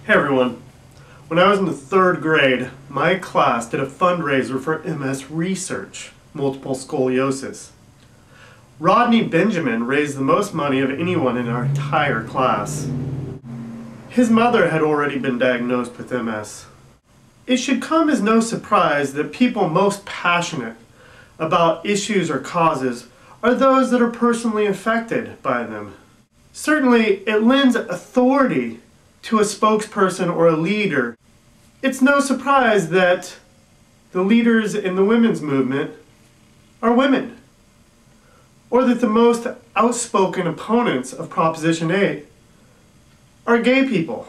Hey everyone. When I was in the 3rd grade, my class did a fundraiser for MS research, multiple scoliosis. Rodney Benjamin raised the most money of anyone in our entire class. His mother had already been diagnosed with MS. It should come as no surprise that people most passionate about issues or causes are those that are personally affected by them. Certainly, it lends authority to a spokesperson or a leader. It's no surprise that the leaders in the women's movement are women, or that the most outspoken opponents of Proposition 8 are gay people.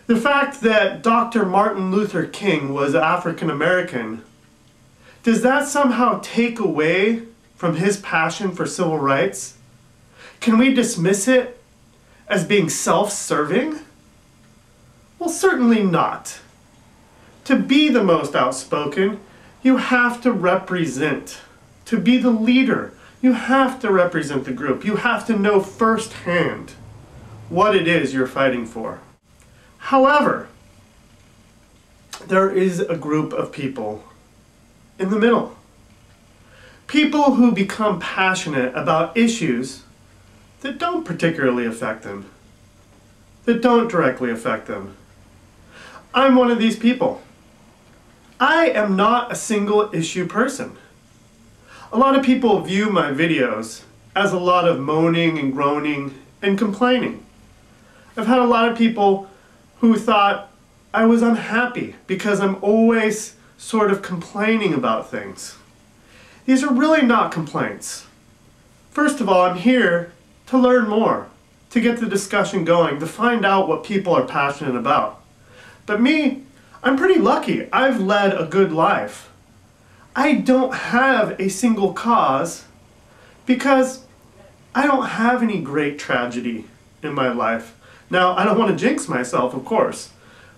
The fact that Dr. Martin Luther King was African American, does that somehow take away from his passion for civil rights? Can we dismiss it as being self-serving? Well, certainly not. To be the most outspoken, you have to represent. To be the leader, you have to represent the group. You have to know firsthand what it is you're fighting for. However, there is a group of people in the middle. People who become passionate about issues that don't particularly affect them, that don't directly affect them. I'm one of these people. I am not a single issue person. A lot of people view my videos as a lot of moaning and groaning and complaining. I've had a lot of people who thought I was unhappy because I'm always sort of complaining about things. These are really not complaints. First of all, I'm here to learn more, to get the discussion going, to find out what people are passionate about. But me, I'm pretty lucky. I've led a good life. I don't have a single cause because I don't have any great tragedy in my life. Now, I don't want to jinx myself, of course,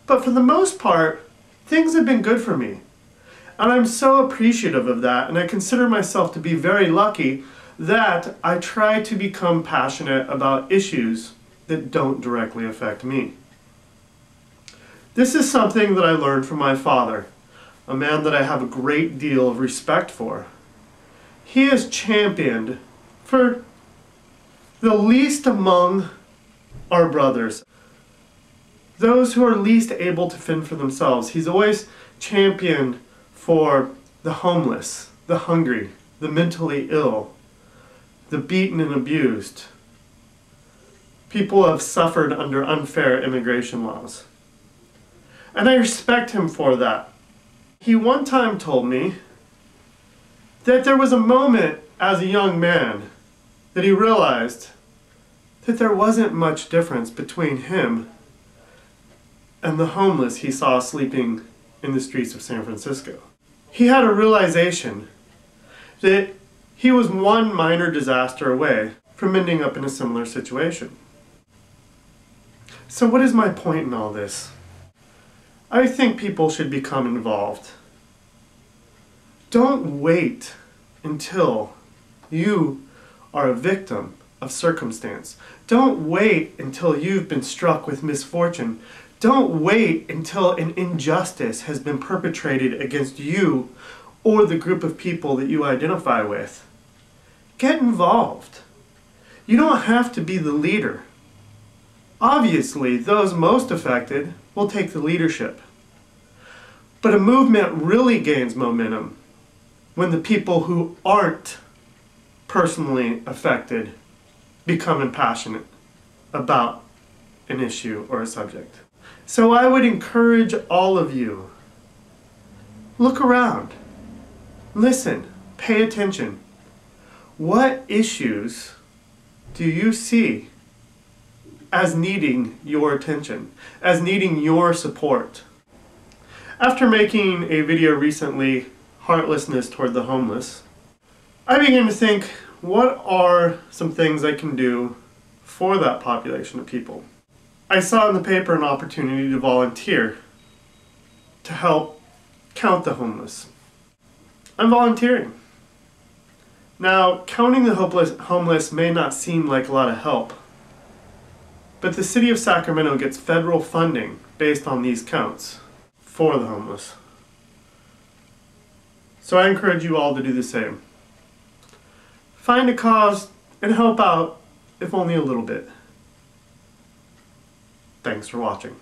but for the most part, things have been good for me. And I'm so appreciative of that, and I consider myself to be very lucky that I try to become passionate about issues that don't directly affect me. This is something that I learned from my father, a man that I have a great deal of respect for. He has championed for the least among our brothers, those who are least able to fend for themselves. He's always championed for the homeless, the hungry, the mentally ill, the beaten and abused, people who have suffered under unfair immigration laws. And I respect him for that. He one time told me that there was a moment as a young man that he realized that there wasn't much difference between him and the homeless he saw sleeping in the streets of San Francisco. He had a realization that he was one minor disaster away from ending up in a similar situation. So what is my point in all this? I think people should become involved. Don't wait until you are a victim of circumstance. Don't wait until you've been struck with misfortune. Don't wait until an injustice has been perpetrated against you or the group of people that you identify with. Get involved. You don't have to be the leader. Obviously, those most affected will take the leadership. But a movement really gains momentum when the people who aren't personally affected become impassionate about an issue or a subject. So I would encourage all of you, look around, listen, pay attention. What issues do you see as needing your attention, as needing your support? After making a video recently, Heartlessness toward the homeless, I began to think, what are some things I can do for that population of people? I saw in the paper an opportunity to volunteer to help count the homeless. I'm volunteering. Now, counting the homeless may not seem like a lot of help, But the city of Sacramento gets federal funding based on these counts for the homeless. So I encourage you all to do the same. Find a cause and help out, if only a little bit. Thanks for watching.